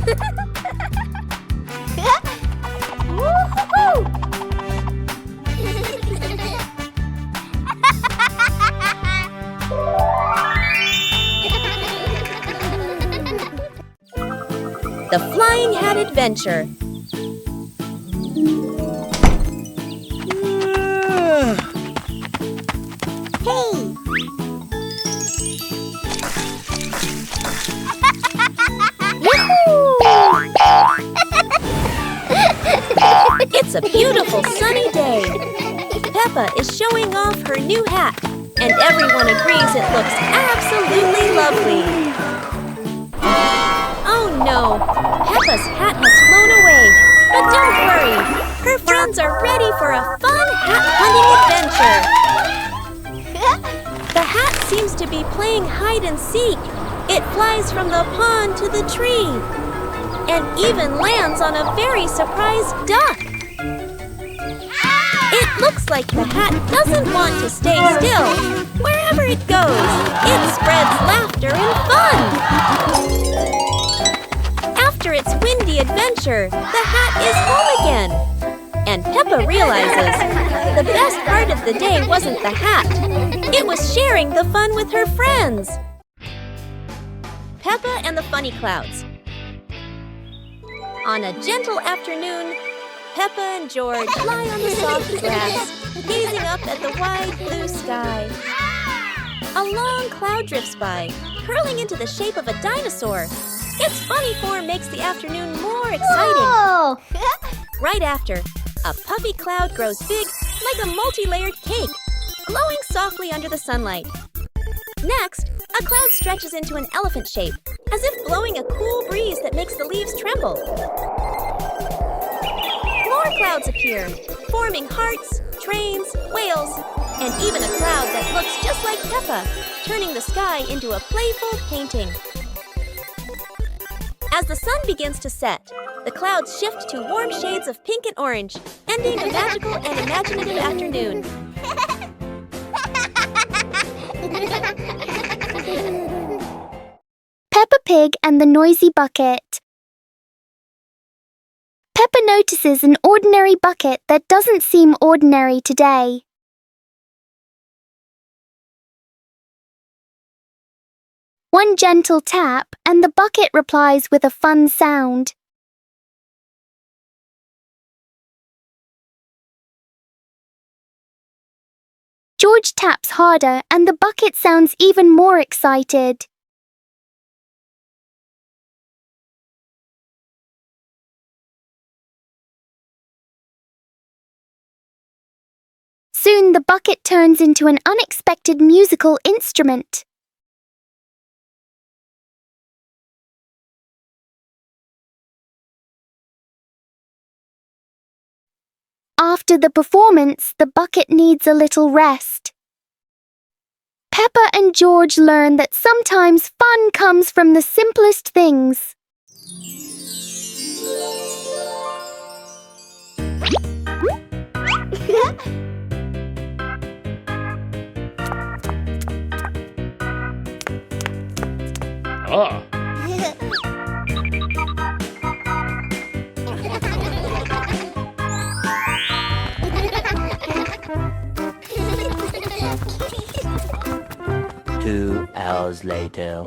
The Flying Hat Adventure. Hey! It's a beautiful sunny day. Peppa is showing off her new hat, and everyone agrees it looks absolutely lovely. Oh no, Peppa's hat has flown away. But don't worry, her friends are ready for a fun hat-hunting adventure. The hat seems to be playing hide and seek. It flies from the pond to the tree, and even lands on a very surprised duck. It looks like the hat doesn't want to stay still. Wherever it goes, it spreads laughter and fun. After its windy adventure, the hat is home again. And Peppa realizes the best part of the day wasn't the hat. It was sharing the fun with her friends. Peppa and the Funny Clouds. On a gentle afternoon, Peppa and George lie on the soft grass, gazing up at the wide blue sky. A long cloud drifts by, curling into the shape of a dinosaur. Its funny form makes the afternoon more exciting. Whoa! Right after, a puffy cloud grows big like a multi-layered cake, glowing softly under the sunlight. Next, a cloud stretches into an elephant shape, as if blowing a cool breeze that makes the leaves tremble. More clouds appear, forming hearts, trains, whales, and even a cloud that looks just like Peppa, turning the sky into a playful painting. As the sun begins to set, the clouds shift to warm shades of pink and orange, ending a magical and imaginative afternoon. Peppa Pig and the Noisy Bucket. Peppa notices an ordinary bucket that doesn't seem ordinary today. One gentle tap, and the bucket replies with a fun sound. George taps harder, and the bucket sounds even more excited. Soon the bucket turns into an unexpected musical instrument. After the performance, the bucket needs a little rest. Peppa and George learn that sometimes fun comes from the simplest things. Ah. 2 hours later.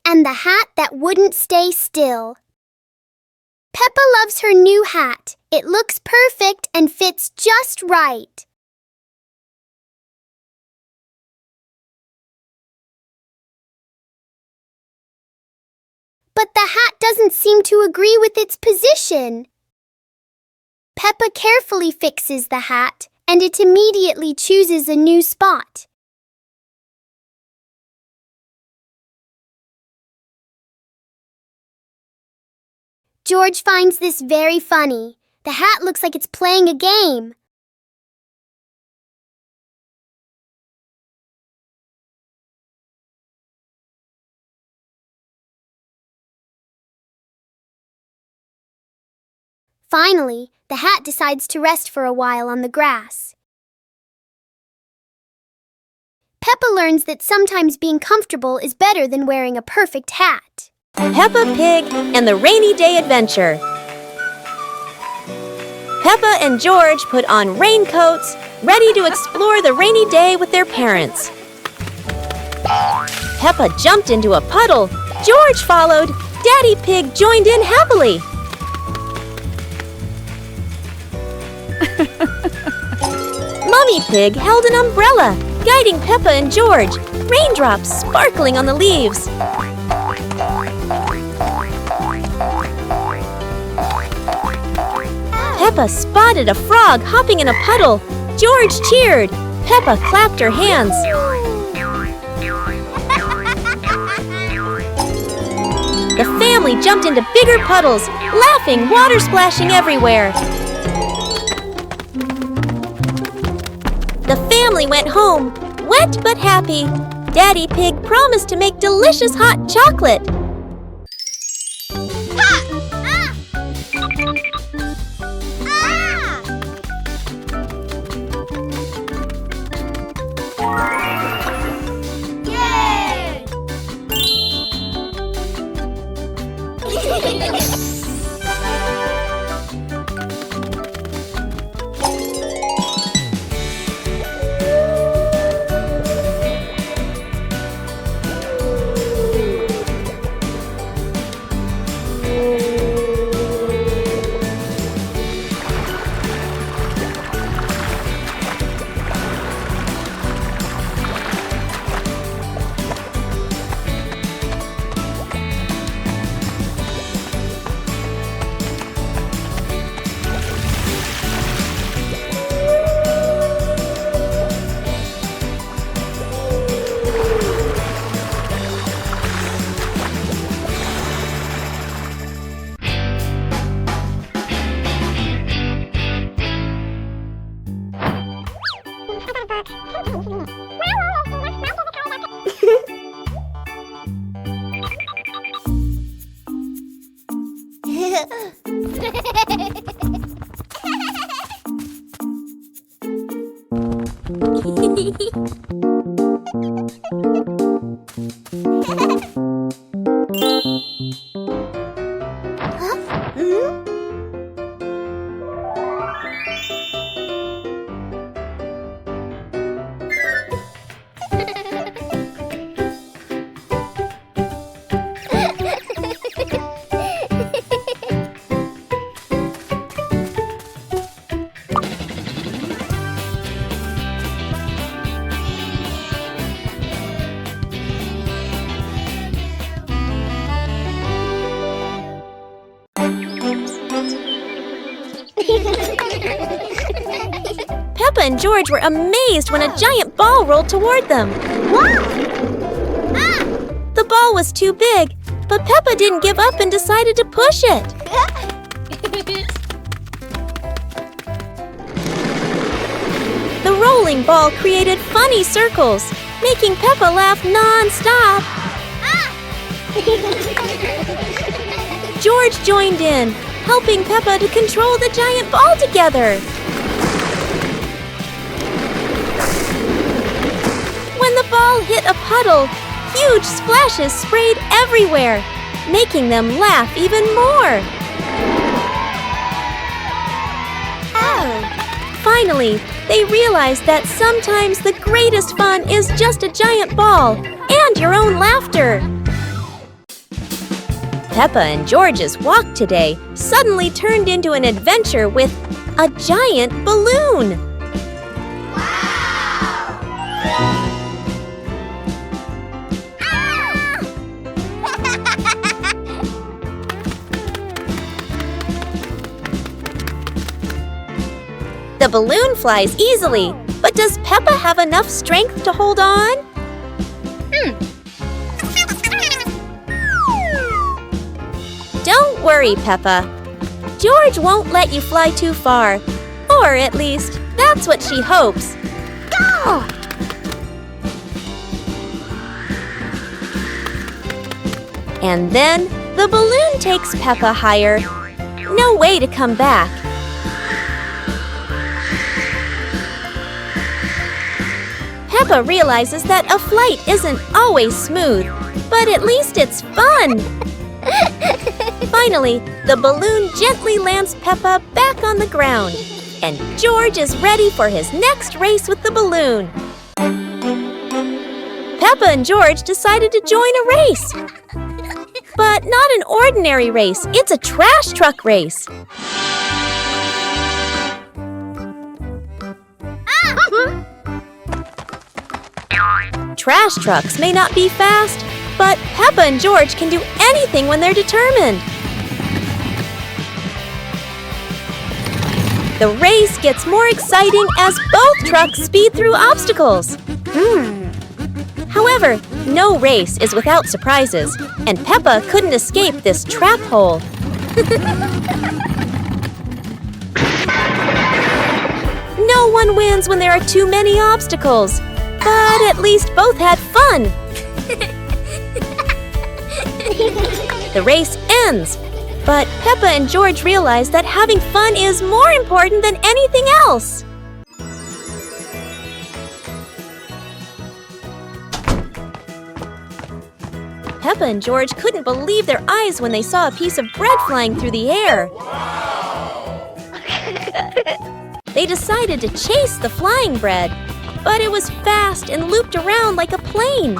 And the hat that wouldn't stay still. Peppa loves her new hat. It looks perfect and fits just right. But the hat doesn't seem to agree with its position. Peppa carefully fixes the hat, and it immediately chooses a new spot. George finds this very funny. The hat looks like it's playing a game. Finally, the hat decides to rest for a while on the grass. Peppa learns that sometimes being comfortable is better than wearing a perfect hat. Peppa Pig and the Rainy Day Adventure. Peppa and George put on raincoats, ready to explore the rainy day with their parents. Peppa jumped into a puddle. George followed. Daddy Pig joined in happily. Mummy Pig held an umbrella, guiding Peppa and George, raindrops sparkling on the leaves. Peppa spotted a frog hopping in a puddle. George cheered. Peppa clapped her hands. The family jumped into bigger puddles, laughing, water splashing everywhere. The family went home, wet but happy. Daddy Pig promised to make delicious hot chocolate. Peppa and George were amazed when a giant ball rolled toward them. The ball was too big, but Peppa didn't give up and decided to push it. The rolling ball created funny circles, making Peppa laugh non-stop. George joined in, helping Peppa to control the giant ball together. When the ball hit a puddle, huge splashes sprayed everywhere, making them laugh even more. Finally, they realized that sometimes the greatest fun is just a giant ball and your own laughter. Peppa and George's walk today suddenly turned into an adventure with a giant balloon. The balloon flies easily, but does Peppa have enough strength to hold on? Don't worry, Peppa. George won't let you fly too far. Or at least, that's what she hopes. Go! And then, the balloon takes Peppa higher. No way to come back. Peppa realizes that a flight isn't always smooth, but at least it's fun. Finally, the balloon gently lands Peppa back on the ground, and George is ready for his next race with the balloon. Peppa and George decided to join a race. But not an ordinary race, it's a trash truck race. Trash trucks may not be fast, but Peppa and George can do anything when they're determined. The race gets more exciting as both trucks speed through obstacles. However, no race is without surprises, and Peppa couldn't escape this trap hole. No one wins when there are too many obstacles, but at least both had fun. The race ends, but Peppa and George realize that having fun is more important than anything else. Peppa and George couldn't believe their eyes when they saw a piece of bread flying through the air. They decided to chase the flying bread, but it was fast and looped around like a plane.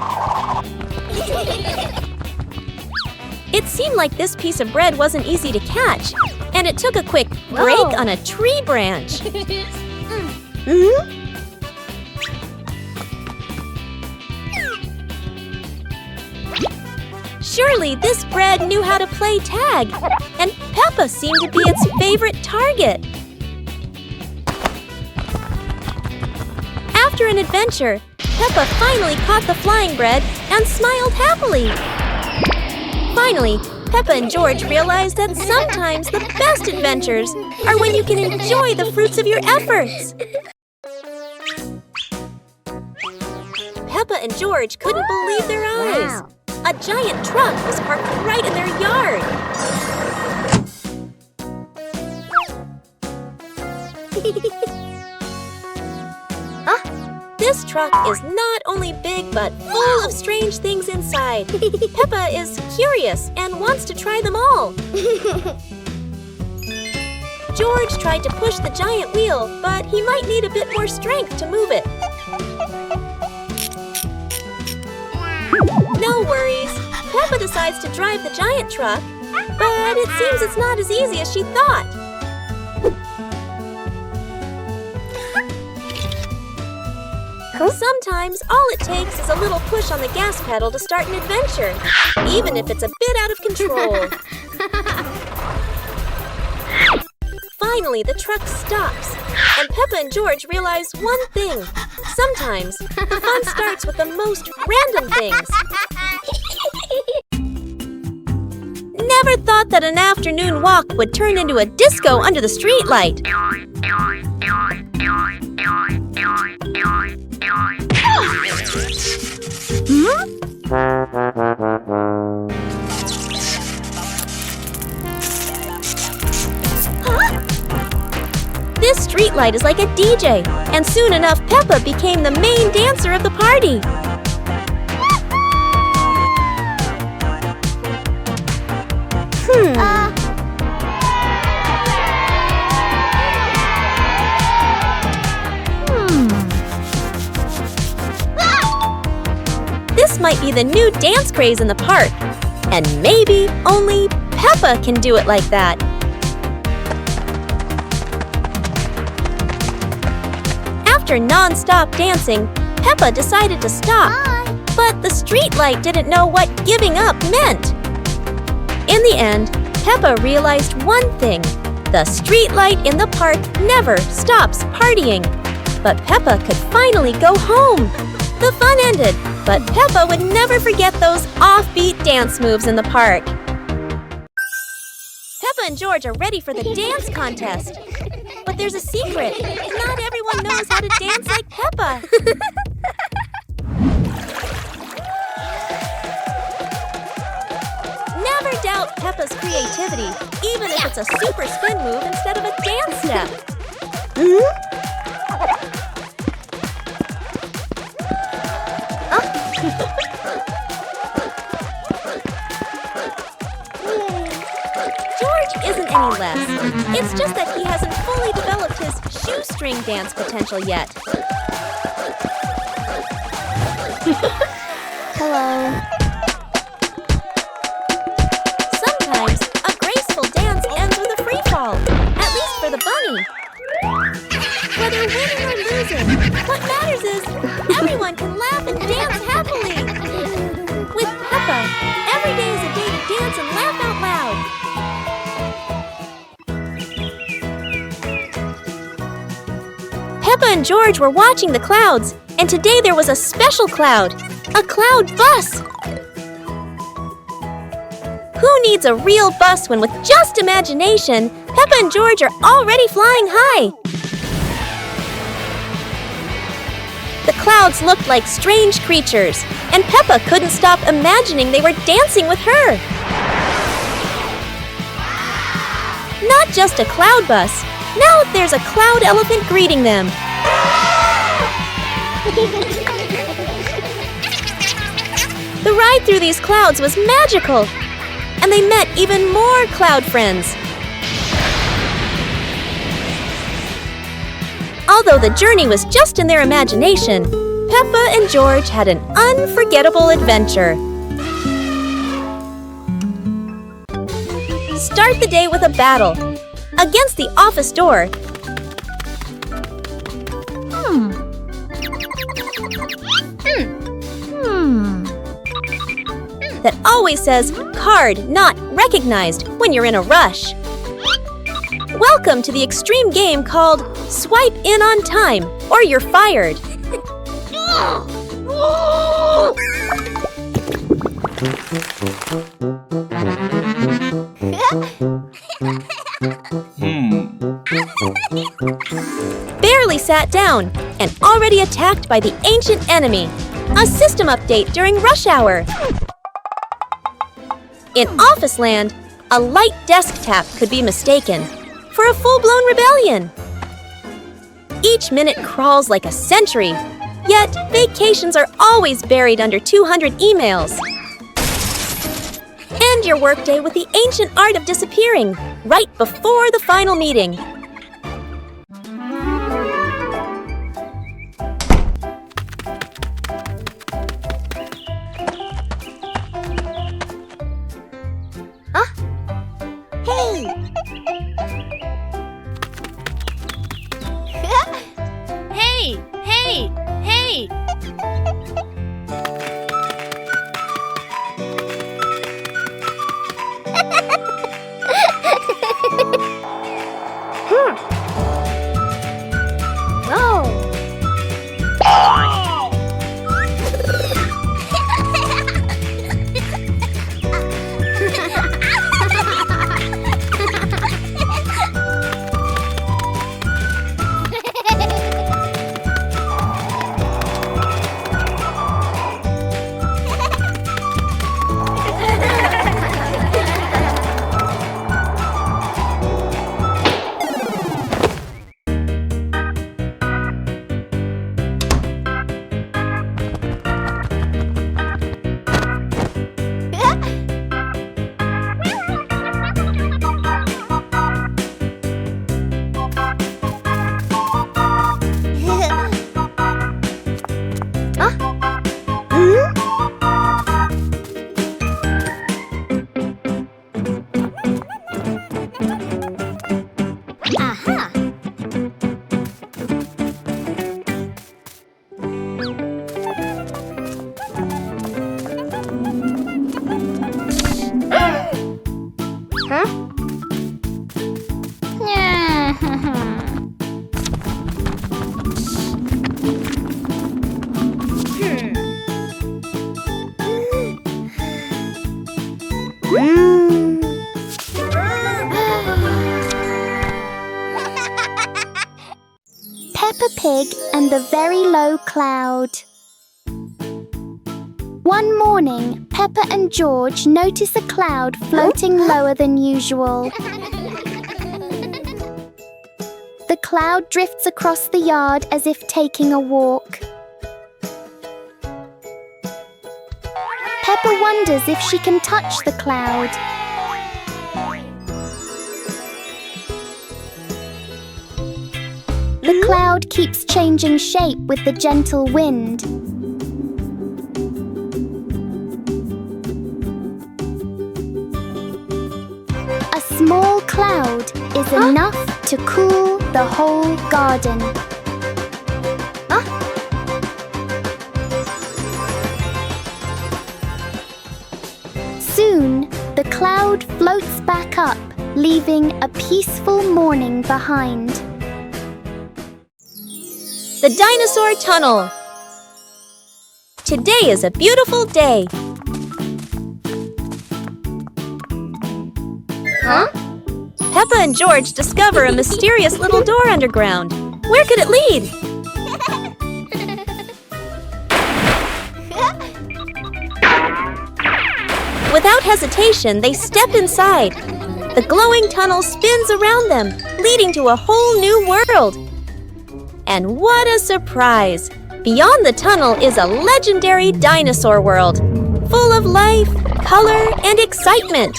It seemed like this piece of bread wasn't easy to catch, and it took a quick break on a tree branch. Surely this bread knew how to play tag, and Peppa seemed to be its favorite target. After an adventure, Peppa finally caught the flying bread and smiled happily. Finally, Peppa and George realized that sometimes the best adventures are when you can enjoy the fruits of your efforts. Peppa and George couldn't believe their eyes. A giant truck was parked right in their yard. This truck is not only big but full of strange things inside. Peppa is curious and wants to try them all. George tried to push the giant wheel, but he might need a bit more strength to move it. No worries. Peppa decides to drive the giant truck, but it seems it's not as easy as she thought. Sometimes all it takes is a little push on the gas pedal to start an adventure, even if it's a bit out of control. Finally, the truck stops, and Peppa and George realize one thing. Sometimes, the fun starts with the most random things. Never thought that an afternoon walk would turn into a disco under the streetlight. This streetlight is like a DJ, and soon enough Peppa became the main dancer of the party. This might be the new dance craze in the park, and maybe only Peppa can do it like that. After non-stop dancing, Peppa decided to stop. But the streetlight didn't know what giving up meant. In the end, Peppa realized one thing. The streetlight in the park never stops partying. But Peppa could finally go home. The fun ended, but Peppa would never forget those offbeat dance moves in the park. and George are ready for the dance contest. But there's a secret. Not everyone knows how to dance like Peppa. Never doubt Peppa's creativity, even if it's a super spin move instead of a dance step. George isn't any less. It's just that he hasn't fully developed his shoestring dance potential yet. Hello. Sometimes, a graceful dance ends with a free fall, at least for the bunny. Whether winning or losing, what matters is everyone can laugh and dance happily. With Peppa, every day is a day to dance and laugh out loud. Peppa and George were watching the clouds, and today there was a special cloud, a cloud bus. Who needs a real bus when with just imagination, Peppa and George are already flying high? The clouds looked like strange creatures, and Peppa couldn't stop imagining they were dancing with her. Not just a cloud bus, now there's a cloud elephant greeting them. The ride through these clouds was magical, and they met even more cloud friends. Although the journey was just in their imagination, Peppa and George had an unforgettable adventure. Start the day with a battle. Against the office door. That always says, card not recognized when you're in a rush. Welcome to the extreme game called Swipe In on Time, or you're fired. Barely sat down and already attacked by the ancient enemy. A system update during rush hour. In office land, a light desk tap could be mistaken for a full-blown rebellion. Each minute crawls like a century, yet vacations are always buried under 200 emails. End your workday with the ancient art of disappearing right before the final meeting. Hey! Pig and the Very Low Cloud. One morning, Peppa and George notice a cloud floating lower than usual. The cloud drifts across the yard as if taking a walk. Peppa wonders if she can touch the cloud. The cloud keeps changing shape with the gentle wind. A small cloud is enough to cool the whole garden. Soon, the cloud floats back up, leaving a peaceful morning behind. The Dinosaur Tunnel. Today is a beautiful day. Peppa and George discover a mysterious little door underground. Where could it lead? Without hesitation, they step inside. The glowing tunnel spins around them, leading to a whole new world. And what a surprise! Beyond the tunnel is a legendary dinosaur world, full of life, color, and excitement.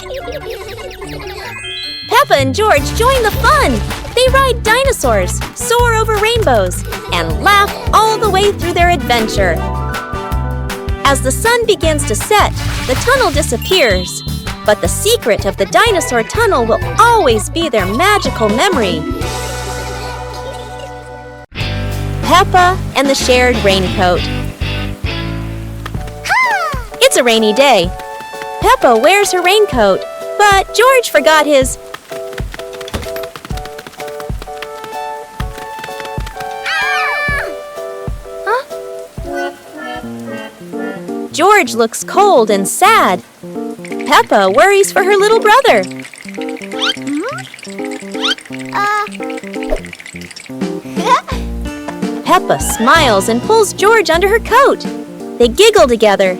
Peppa and George join the fun. They ride dinosaurs, soar over rainbows, and laugh all the way through their adventure. As the sun begins to set, the tunnel disappears. But the secret of the dinosaur tunnel will always be their magical memory. Peppa and the shared raincoat. It's a rainy day. Peppa wears her raincoat, but George forgot his. George looks cold and sad. Peppa worries for her little brother. Peppa smiles and pulls George under her coat. They giggle together.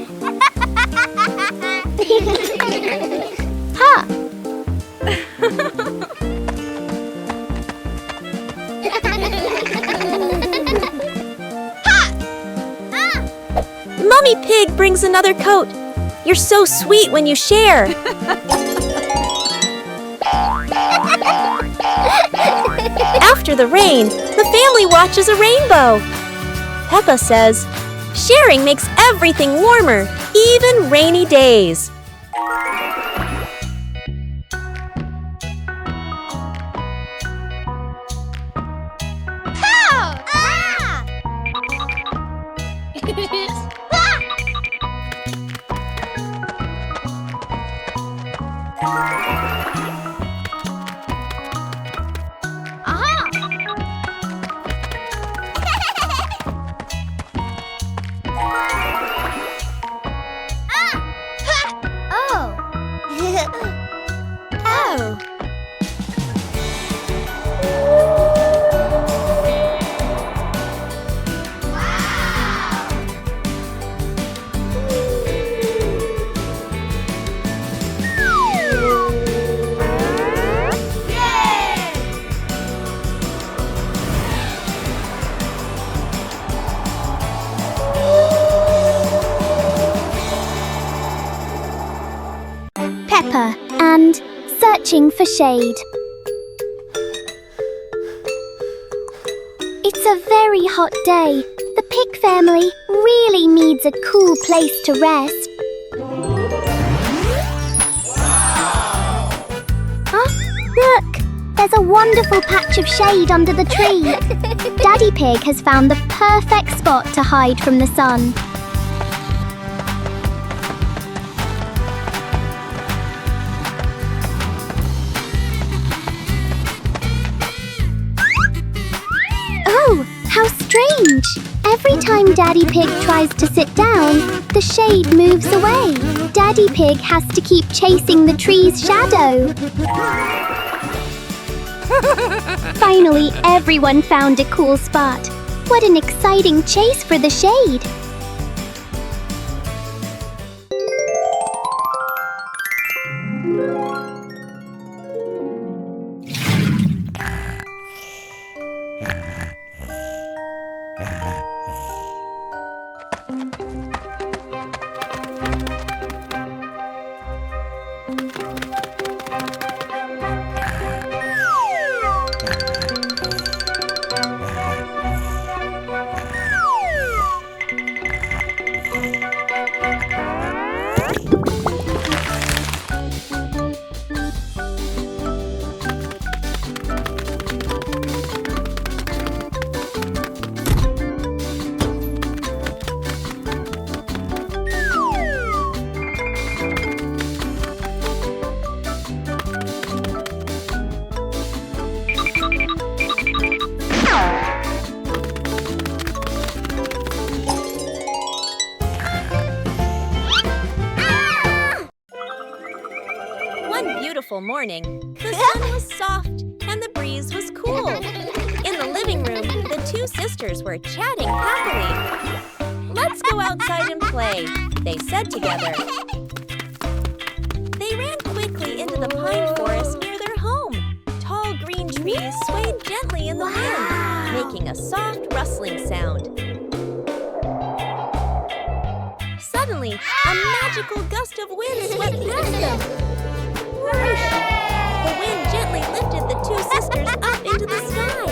Mummy Pig brings another coat. You're so sweet when you share. After the rain, the family watches a rainbow. Peppa says, sharing makes everything warmer, even rainy days. Peppa and searching for shade. It's a very hot day. The pig family really needs a cool place to rest. Look! There's a wonderful patch of shade under the tree. Daddy Pig has found the perfect spot to hide from the sun. Oh, how strange! Every time Daddy Pig tries to sit down, the shade moves away. Daddy Pig has to keep chasing the tree's shadow. Finally, everyone found a cool spot. What an exciting chase for the shade! One beautiful morning, the sun was soft and the breeze was cool. In the living room, the two sisters were chatting happily. "Let's go outside and play," they said together. They ran quickly into the pine forest near their home. Tall green trees swayed gently in the wind, making a soft rustling sound. Suddenly, a magical gust of wind swept past them. Whoosh! The wind gently lifted the two sisters up into the sky.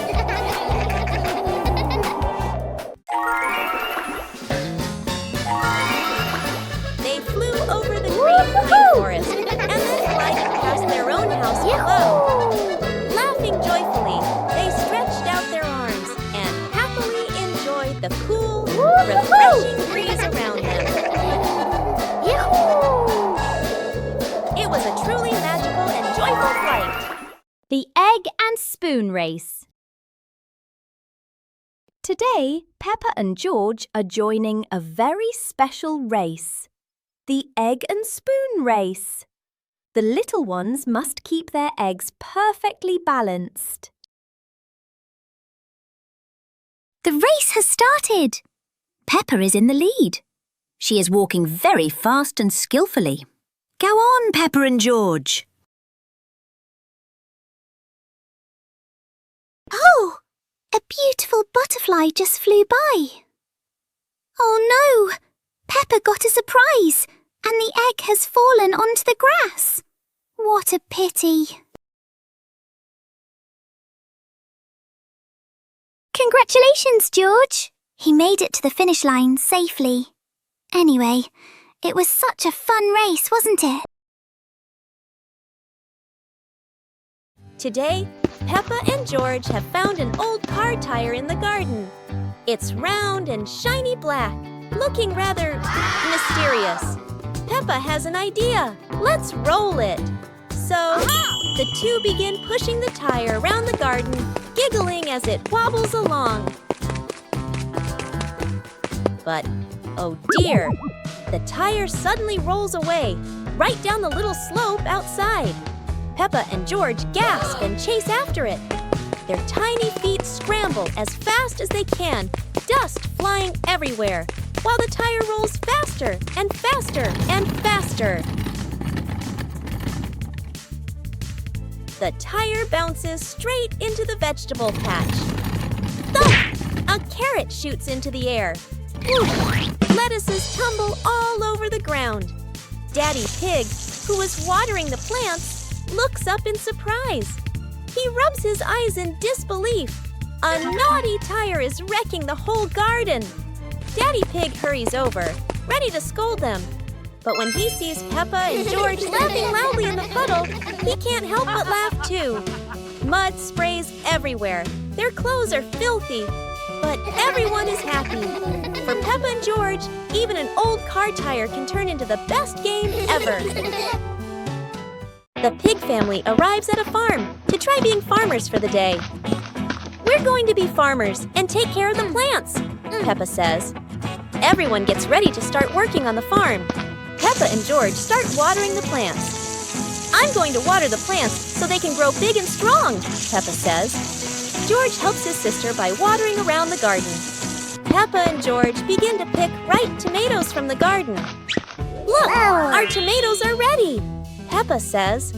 They flew over the green pine forest and then glided past their own house below. Laughing joyfully, they stretched out their arms and happily enjoyed the cool, refreshing breeze around them. It was a truly magical and joyful flight. The Egg and Spoon Race. Today, Peppa and George are joining a very special race. The Egg and Spoon Race. The little ones must keep their eggs perfectly balanced. The race has started. Peppa is in the lead. She is walking very fast and skillfully. Go on, Peppa and George. Oh! A beautiful butterfly just flew by. Oh no! Peppa got a surprise, and the egg has fallen onto the grass. What a pity. Congratulations, George! He made it to the finish line safely. Anyway, it was such a fun race, wasn't it? Today, Peppa and George have found an old car tire in the garden. It's round and shiny black, looking rather mysterious. Peppa has an idea. Let's roll it. So, the two begin pushing the tire around the garden, giggling as it wobbles along. But, oh dear, the tire suddenly rolls away, right down the little slope outside. Peppa and George gasp and chase after it. Their tiny feet scramble as fast as they can, dust flying everywhere, while the tire rolls faster and faster and faster. The tire bounces straight into the vegetable patch. Thump! A carrot shoots into the air. Whoosh! Lettuces tumble all over the ground. Daddy Pig, who was watering the plants, looks up in surprise. He rubs his eyes in disbelief. A naughty tire is wrecking the whole garden. Daddy Pig hurries over, ready to scold them. But when he sees Peppa and George laughing loudly in the puddle, he can't help but laugh too. Mud sprays everywhere. Their clothes are filthy. But everyone is happy. For Peppa and George, even an old car tire can turn into the best game ever. The pig family arrives at a farm to try being farmers for the day. "We're going to be farmers and take care of the plants," Peppa says. Everyone gets ready to start working on the farm. Peppa and George start watering the plants. "I'm going to water the plants so they can grow big and strong," Peppa says. George helps his sister by watering around the garden. Peppa and George begin to pick ripe tomatoes from the garden. Look, our tomatoes are ready, Peppa says.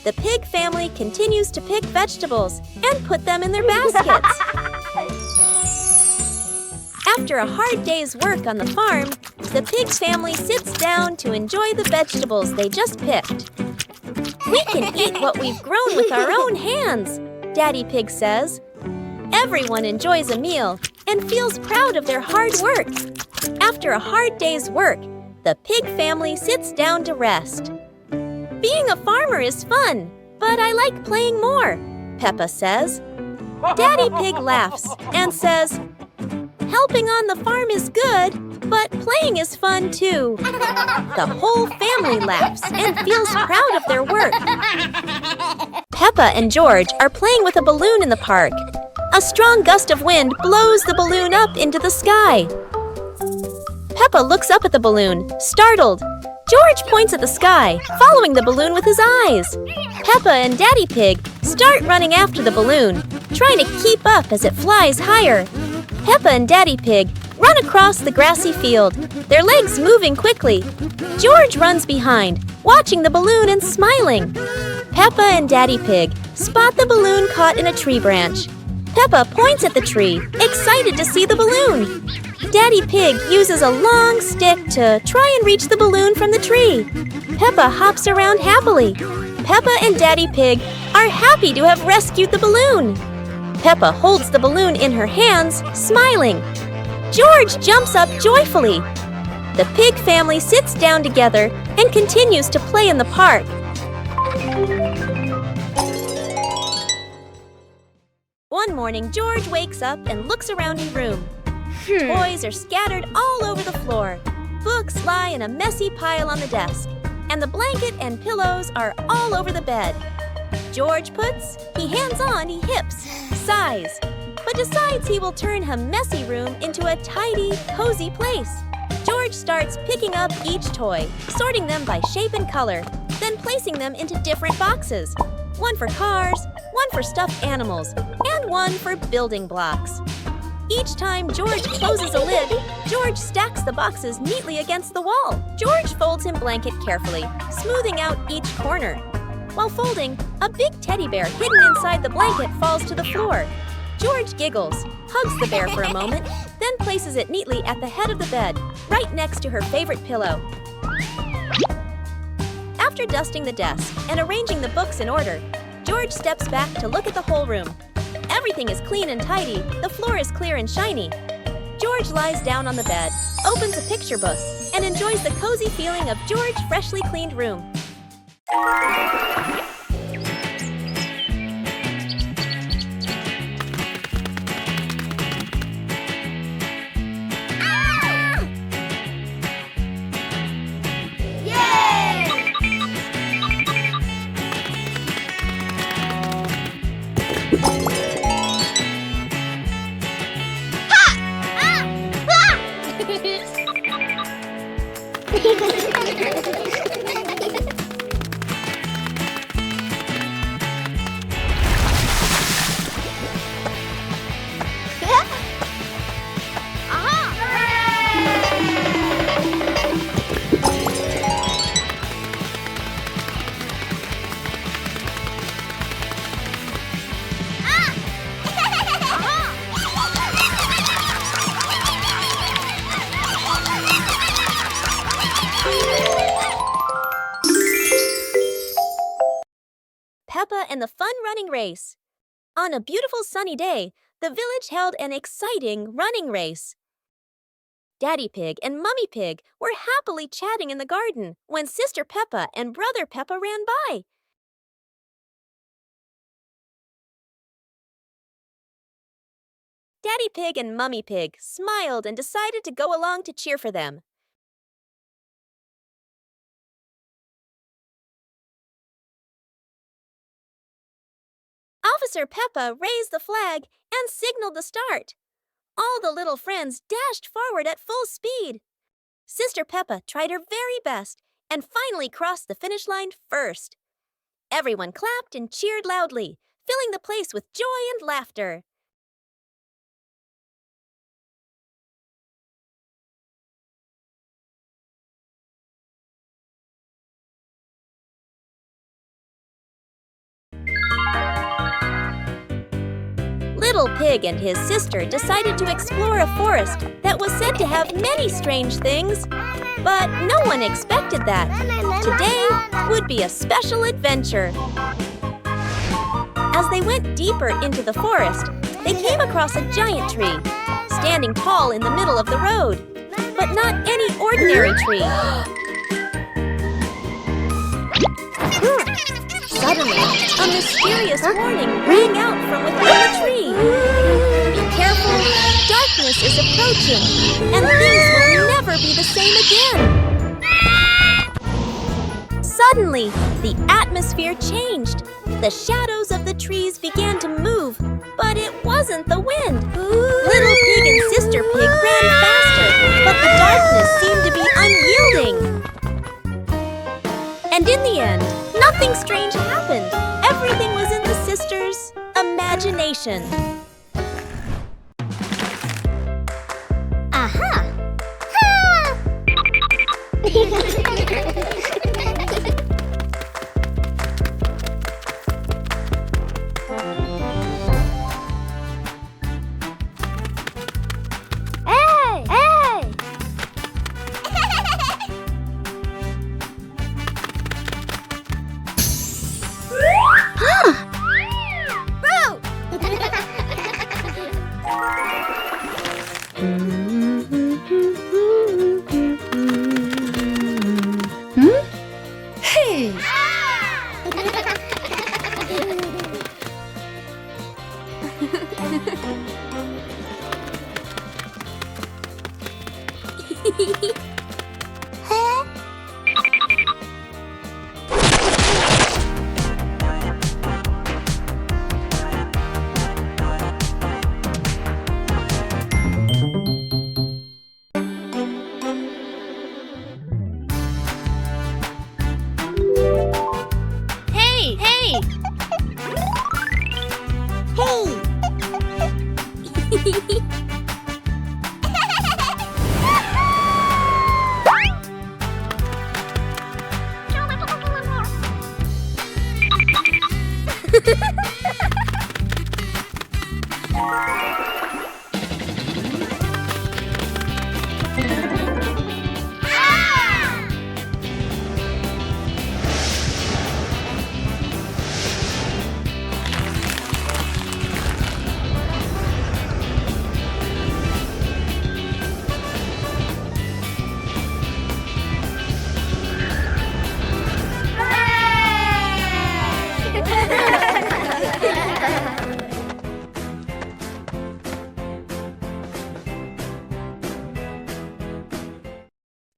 The pig family continues to pick vegetables and put them in their baskets. After a hard day's work on the farm, the pig family sits down to enjoy the vegetables they just picked. We can eat what we've grown with our own hands, Daddy Pig says. Everyone enjoys a meal and feels proud of their hard work. After a hard day's work, the pig family sits down to rest. Being a farmer is fun, but I like playing more, Peppa says. Daddy Pig laughs and says, helping on the farm is good, but playing is fun too. The whole family laughs and feels proud of their work. Peppa and George are playing with a balloon in the park. A strong gust of wind blows the balloon up into the sky. Peppa looks up at the balloon, startled. George points at the sky, following the balloon with his eyes. Peppa and Daddy Pig start running after the balloon, trying to keep up as it flies higher. Peppa and Daddy Pig run across the grassy field, their legs moving quickly. George runs behind, watching the balloon and smiling. Peppa and Daddy Pig spot the balloon caught in a tree branch. Peppa points at the tree, excited to see the balloon. Daddy Pig uses a long stick to try and reach the balloon from the tree. Peppa hops around happily. Peppa and Daddy Pig are happy to have rescued the balloon. Peppa holds the balloon in her hands, smiling. George jumps up joyfully. The pig family sits down together and continues to play in the park. One morning, George wakes up and looks around his room. Toys are scattered all over the floor. Books lie in a messy pile on the desk. And the blanket and pillows are all over the bed. George puts, he hands on, he hips, sighs, but decides he will turn a messy room into a tidy, cozy place. George starts picking up each toy, sorting them by shape and color, then placing them into different boxes. One for cars, one for stuffed animals, and one for building blocks. Each time George closes a lid, George stacks the boxes neatly against the wall. George folds his blanket carefully, smoothing out each corner. While folding, a big teddy bear hidden inside the blanket falls to the floor. George giggles, hugs the bear for a moment, then places it neatly at the head of the bed, right next to her favorite pillow. After dusting the desk and arranging the books in order, George steps back to look at the whole room. Everything is clean and tidy, the floor is clear and shiny. George lies down on the bed, opens a picture book, and enjoys the cozy feeling of George's freshly cleaned room. Peppa and the fun running race. On a beautiful sunny day, the village held an exciting running race. Daddy Pig and Mummy Pig were happily chatting in the garden when Sister Peppa and Brother Peppa ran by. Daddy Pig and Mummy Pig smiled and decided to go along to cheer for them. Officer Peppa raised the flag and signaled the start. All the little friends dashed forward at full speed. Sister Peppa tried her very best and finally crossed the finish line first. Everyone clapped and cheered loudly, filling the place with joy and laughter. Little Pig and his sister decided to explore a forest that was said to have many strange things. But no one expected that. Today would be a special adventure. As they went deeper into the forest, they came across a giant tree, standing tall in the middle of the road. But not any ordinary tree. Suddenly, a mysterious warning rang out from within the tree. Be careful, darkness is approaching, and things will never be the same again. Suddenly, the atmosphere changed. The shadows of the trees began to move, but it wasn't the wind. Little Pig and Sister Pig ran faster, but the darkness seemed to be unyielding. And in the end, nothing strange happened. Everything was in the sisters' imagination. Aha! Hey! Hey! Hey! Hey! Hey!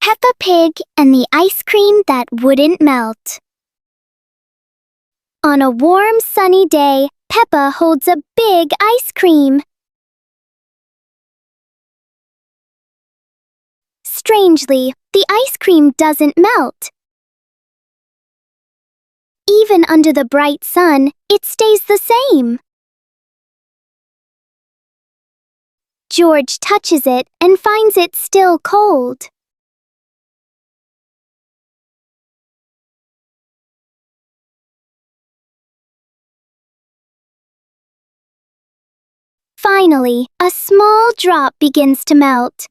Peppa Pig and the ice cream that wouldn't melt. On a warm, sunny day, Peppa holds a big ice cream. Strangely, the ice cream doesn't melt. Even under the bright sun, it stays the same. George touches it and finds it still cold. Finally, a small drop begins to melt.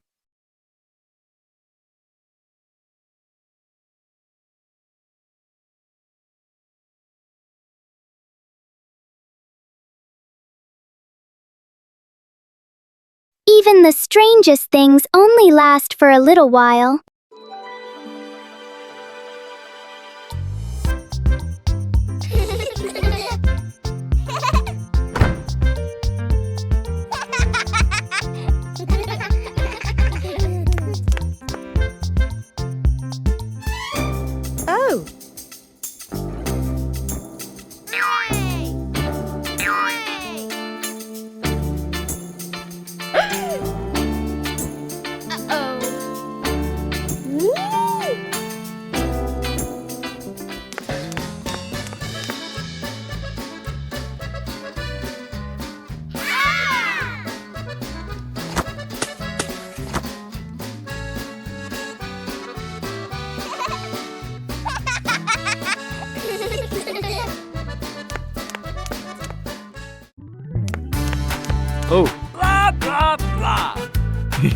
Even the strangest things only last for a little while. Oh!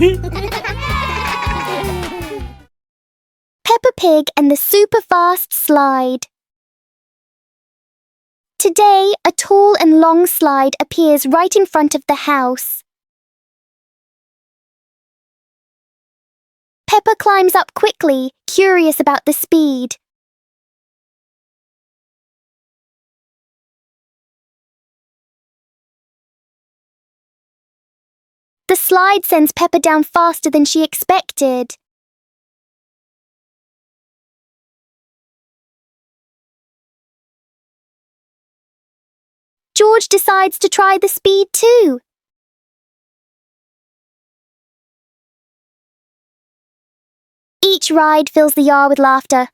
Peppa Pig and the super fast slide. Today, a tall and long slide appears right in front of the house. Peppa climbs up quickly, curious about the speed. The slide sends Peppa down faster than she expected. George decides to try the speed too. Each ride fills the yard with laughter.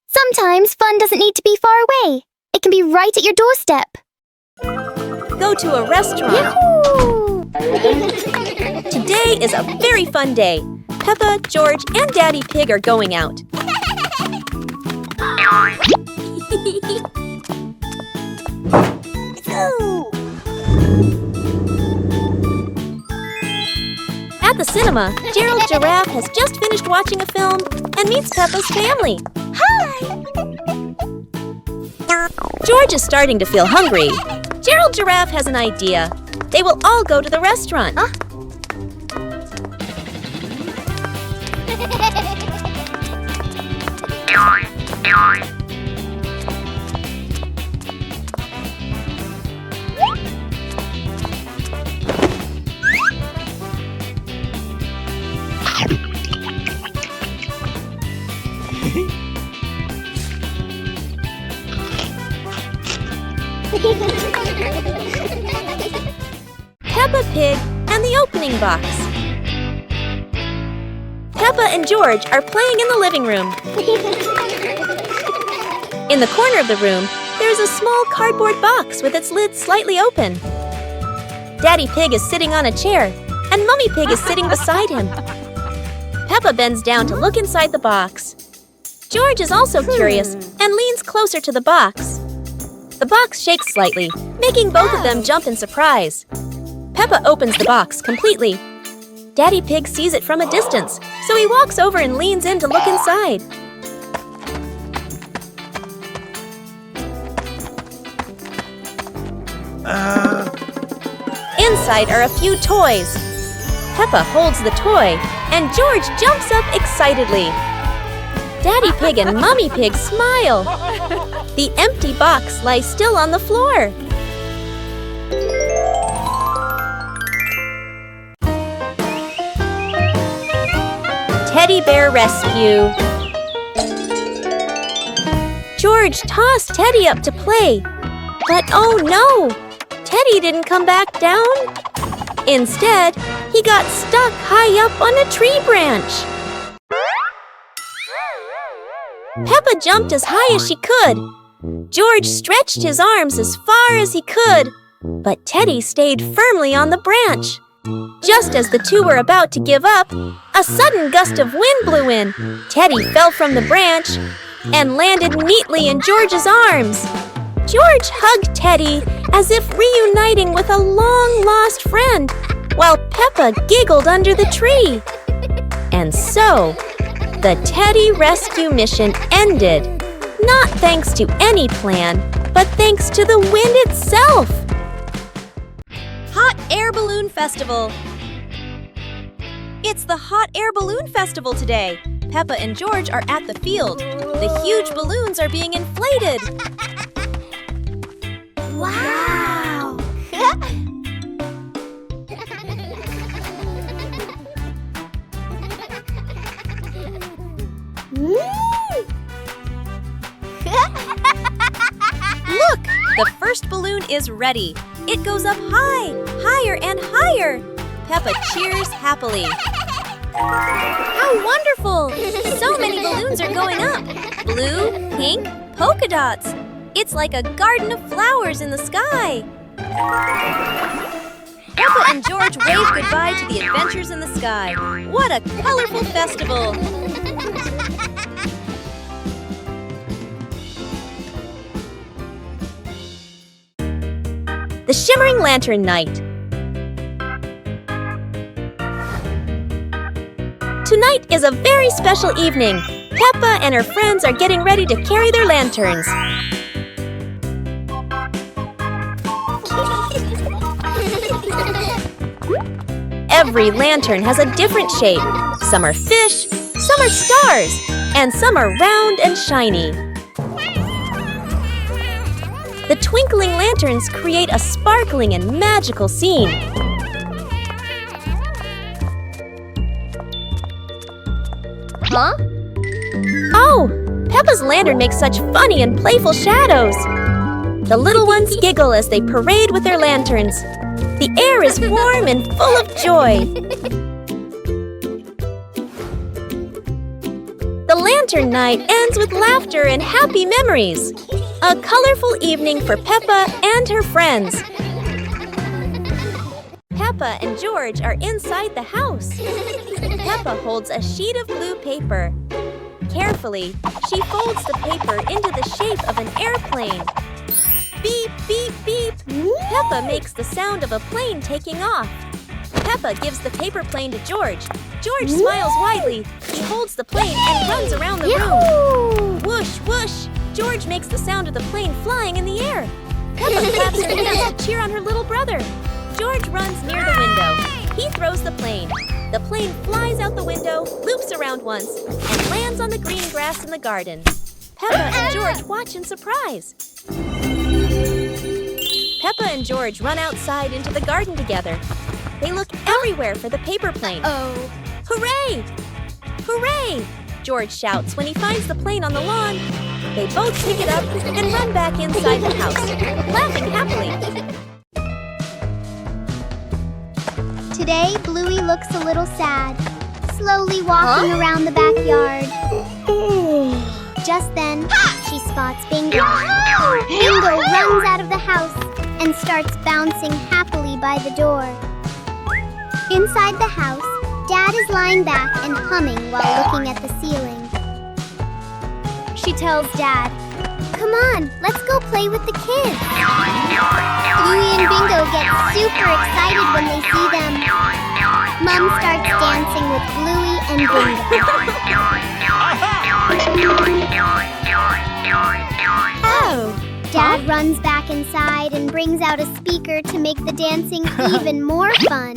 Sometimes fun doesn't need to be far away. It can be right at your doorstep. Go to a restaurant. Yahoo! Today is a very fun day. Peppa, George, and Daddy Pig are going out. At the cinema, Gerald Giraffe has just finished watching a film and meets Peppa's family. Hi! George is starting to feel hungry. Gerald Giraffe has an idea. They will all go to the restaurant. Peppa Pig and the opening box. Peppa and George are playing in the living room. In the corner of the room, there's a small cardboard box with its lid slightly open. Daddy Pig is sitting on a chair, and Mummy Pig is sitting beside him. Peppa bends down to look inside the box. George is also curious and leans closer to the box. The box shakes slightly, making both of them jump in surprise. Peppa opens the box completely. Daddy Pig sees it from a distance, so he walks over and leans in to look inside. Inside are a few toys. Peppa holds the toy, and George jumps up excitedly. Daddy Pig and Mummy Pig smile. The empty box lies still on the floor. Teddy Bear Rescue. George tossed Teddy up to play, but oh no! Teddy didn't come back down. Instead, he got stuck high up on a tree branch. Peppa jumped as high as she could. George stretched his arms as far as he could, but Teddy stayed firmly on the branch. Just as the two were about to give up, a sudden gust of wind blew in. Teddy fell from the branch and landed neatly in George's arms. George hugged Teddy as if reuniting with a long-lost friend, while Peppa giggled under the tree. And so, the Teddy rescue mission ended, not thanks to any plan, but thanks to the wind itself. Hot Air Balloon Festival. It's the Hot Air Balloon Festival today. Peppa and George are at the field. The huge balloons are being inflated. Wow! Look, the first balloon is ready. It goes up high, higher and higher. Peppa cheers happily. How wonderful! So many balloons are going up. Blue, pink, polka dots. It's like a garden of flowers in the sky. Peppa and George wave goodbye to the adventures in the sky. What a colorful festival! the Shimmering Lantern Night. Tonight is a very special evening. Peppa and her friends are getting ready to carry their lanterns. Every lantern has a different shape. Some are fish, some are stars, and some are round and shiny. The twinkling lanterns create a sparkling and magical scene. Huh? Oh, Peppa's lantern makes such funny and playful shadows. The little ones giggle as they parade with their lanterns. The air is warm and full of joy. The lantern night ends with laughter and happy memories. A colorful evening for Peppa and her friends. Peppa and George are inside the house. Peppa holds a sheet of blue paper. Carefully, she folds the paper into the shape of an airplane. Beep, beep, beep. Peppa makes the sound of a plane taking off. Peppa gives the paper plane to George. George smiles widely. He holds the plane and runs around the room. Whoosh, whoosh. George makes the sound of the plane flying in the air. Peppa claps her hands to cheer on her little brother. George runs near the window. He throws the plane. The plane flies out the window, loops around once, and lands on the green grass in the garden. Peppa and George watch in surprise. Peppa and George run outside into the garden together. They look everywhere for the paper plane. Oh. Hooray! Hooray! George shouts when he finds the plane on the lawn. They both pick it up and run back inside the house, laughing happily. Today, Bluey looks a little sad, slowly walking around the backyard. Just then, she spots Bingo. Bingo runs out of the house and starts bouncing happily by the door. Inside the house, Dad is lying back and humming while looking at the ceiling. She tells Dad, "Come on, let's go play with the kids." Bluey and Bingo get super excited when they see them. Mom starts dancing with Bluey and Bingo. Oh! Dad runs back inside and brings out a speaker to make the dancing even more fun.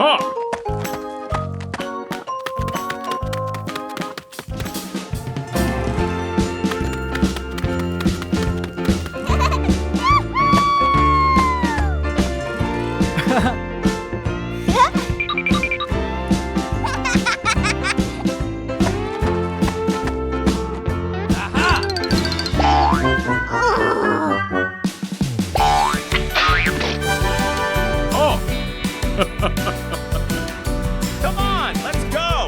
Aha! Oh! Come on, let's go!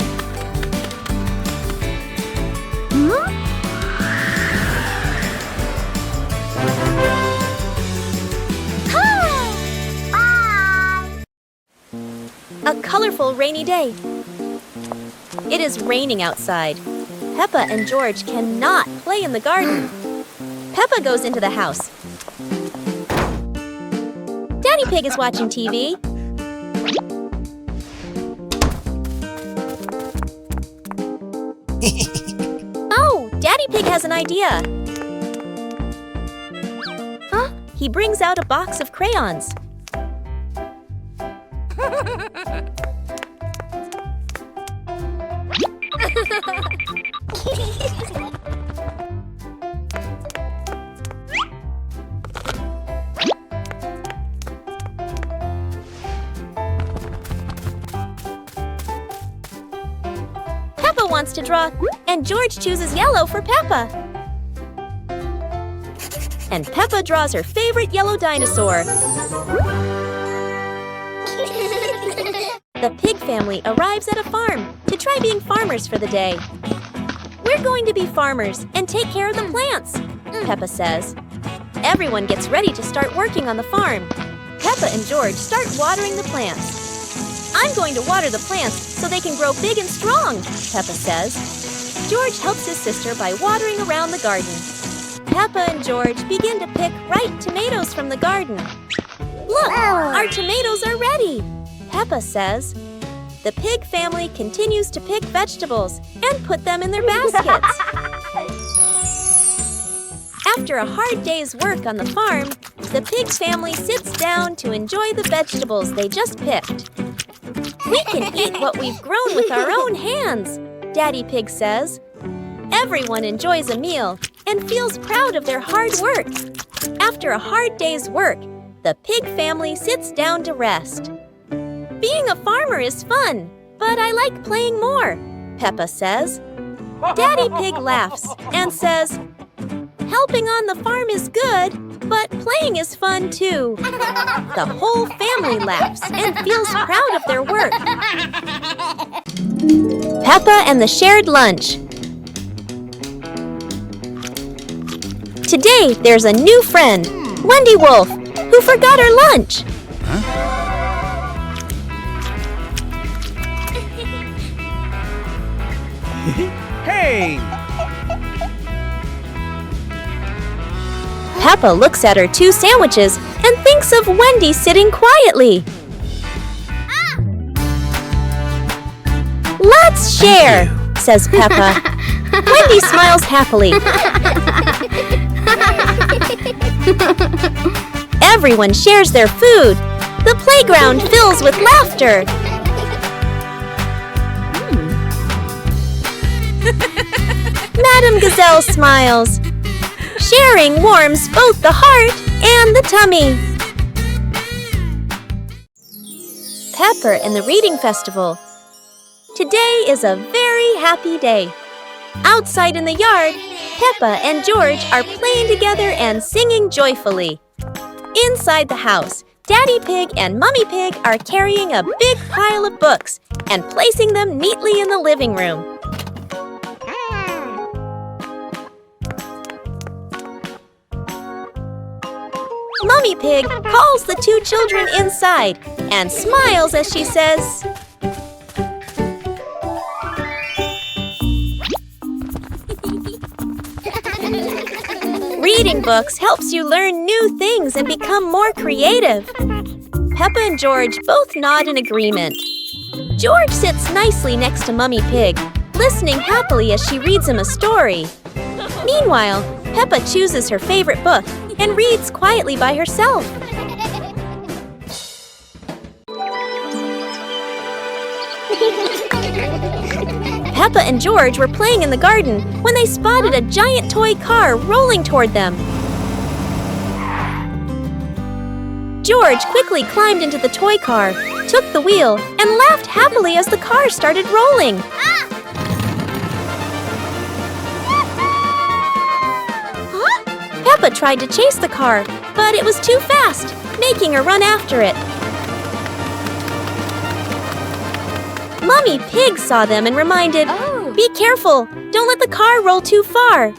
A colorful rainy day. It is raining outside. Peppa and George cannot play in the garden. Peppa goes into the house. Daddy Pig is watching TV. Oh, Daddy Pig has an idea. Huh? He brings out a box of crayons. Peppa wants to draw, and George chooses yellow for Peppa. And Peppa draws her favorite yellow dinosaur. The pig family arrives at a farm to try being farmers for the day. We're going to be farmers and take care of the plants, Peppa says. Everyone gets ready to start working on the farm. Peppa and George start watering the plants. I'm going to water the plants so they can grow big and strong, Peppa says. George helps his sister by watering around the garden. Peppa and George begin to pick ripe tomatoes from the garden. Look, our tomatoes are ready, Peppa says. The pig family continues to pick vegetables and put them in their baskets. After a hard day's work on the farm, the pig family sits down to enjoy the vegetables they just picked. We can eat what we've grown with our own hands, Daddy Pig says. Everyone enjoys a meal and feels proud of their hard work. After a hard day's work, the pig family sits down to rest. Being a farmer is fun, but I like playing more, Peppa says. Daddy Pig laughs and says, helping on the farm is good, but playing is fun too. The whole family laughs and feels proud of their work. Peppa and the shared lunch. Today, there's a new friend, Wendy Wolf, who forgot her lunch. Hey! Peppa looks at her 2 sandwiches and thinks of Wendy sitting quietly. Let's share, says Peppa. Wendy smiles happily. Everyone shares their food. The playground fills with laughter. Madame Gazelle smiles. Sharing warms both the heart and the tummy. Pepper and the Reading Festival. Today is a very happy day. Outside in the yard, Peppa and George are playing together and singing joyfully. Inside the house, Daddy Pig and Mummy Pig are carrying a big pile of books and placing them neatly in the living room. Mummy Pig calls the 2 children inside and smiles as she says, reading books helps you learn new things and become more creative. Peppa and George both nod in agreement. George sits nicely next to Mummy Pig, listening happily as she reads him a story. Meanwhile, Peppa chooses her favorite book and reads quietly by herself. Peppa and George were playing in the garden when they spotted a giant toy car rolling toward them. George quickly climbed into the toy car, took the wheel, and laughed happily as the car started rolling. Peppa tried to chase the car, but it was too fast, making her run after it. Mummy Pig saw them and reminded, "Be careful! Don't let the car roll too far!"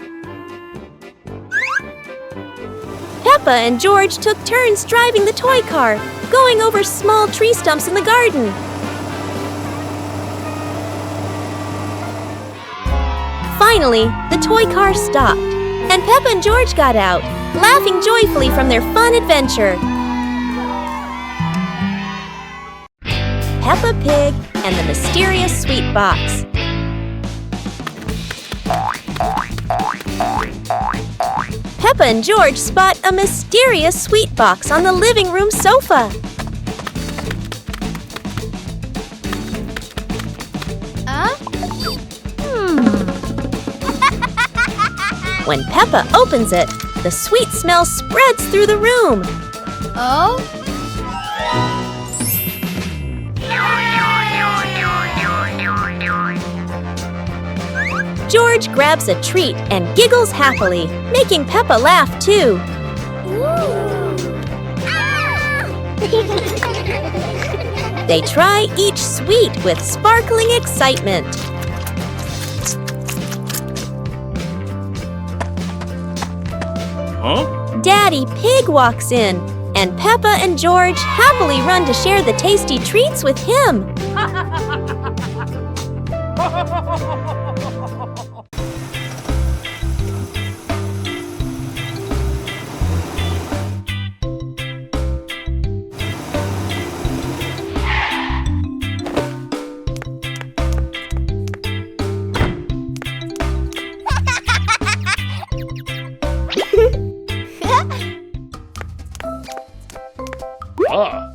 Peppa and George took turns driving the toy car, going over small tree stumps in the garden. Finally, the toy car stopped, and Peppa and George got out, laughing joyfully from their fun adventure. Peppa Pig and the Mysterious Sweet Box. Peppa and George spot a mysterious sweet box on the living room sofa. When Peppa opens it, the sweet smell spreads through the room. George grabs a treat and giggles happily, making Peppa laugh too. They try each sweet with sparkling excitement. Huh? Daddy Pig walks in, and Peppa and George happily run to share the tasty treats with him. Ah.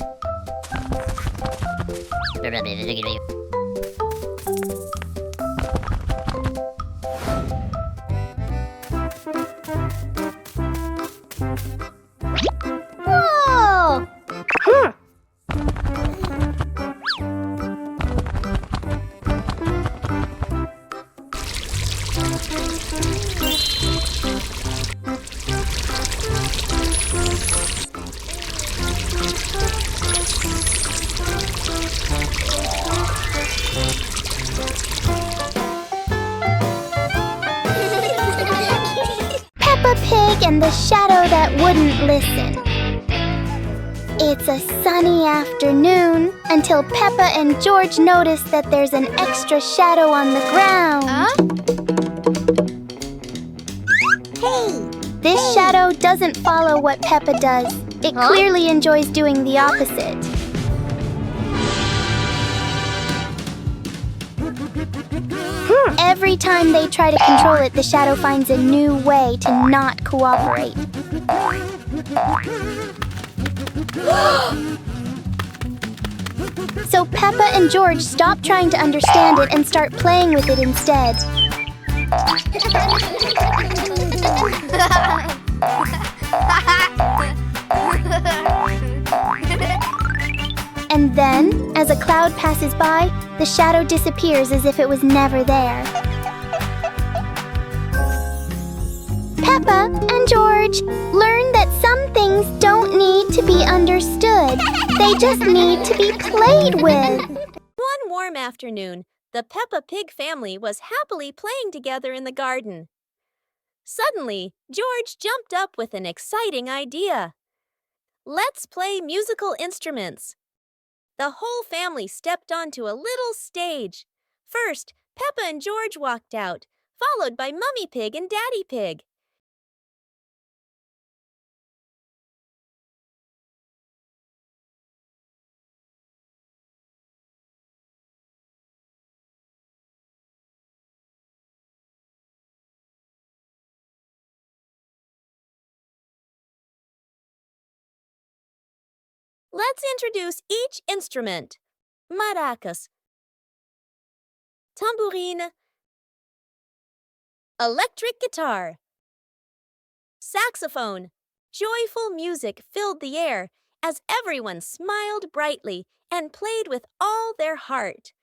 Whoa! Peppa Pig and the shadow that wouldn't listen. It's a sunny afternoon until Peppa and George notice that there's an extra shadow on the ground. This shadow doesn't follow what Peppa does. It clearly enjoys doing the opposite. Every time they try to control it, the shadow finds a new way to not cooperate. So Peppa and George stop trying to understand it and start playing with it instead. And then, as a cloud passes by, the shadow disappears as if it was never there. Peppa and George learn that some things don't need to be understood. They just need to be played with. One warm afternoon, the Peppa Pig family was happily playing together in the garden. Suddenly, George jumped up with an exciting idea. "Let's play musical instruments." The whole family stepped onto a little stage. First, Peppa and George walked out, followed by Mummy Pig and Daddy Pig. Let's introduce each instrument. Maracas. tambourine, electric guitar, saxophone. Joyful music filled the air as everyone smiled brightly and played with all their heart.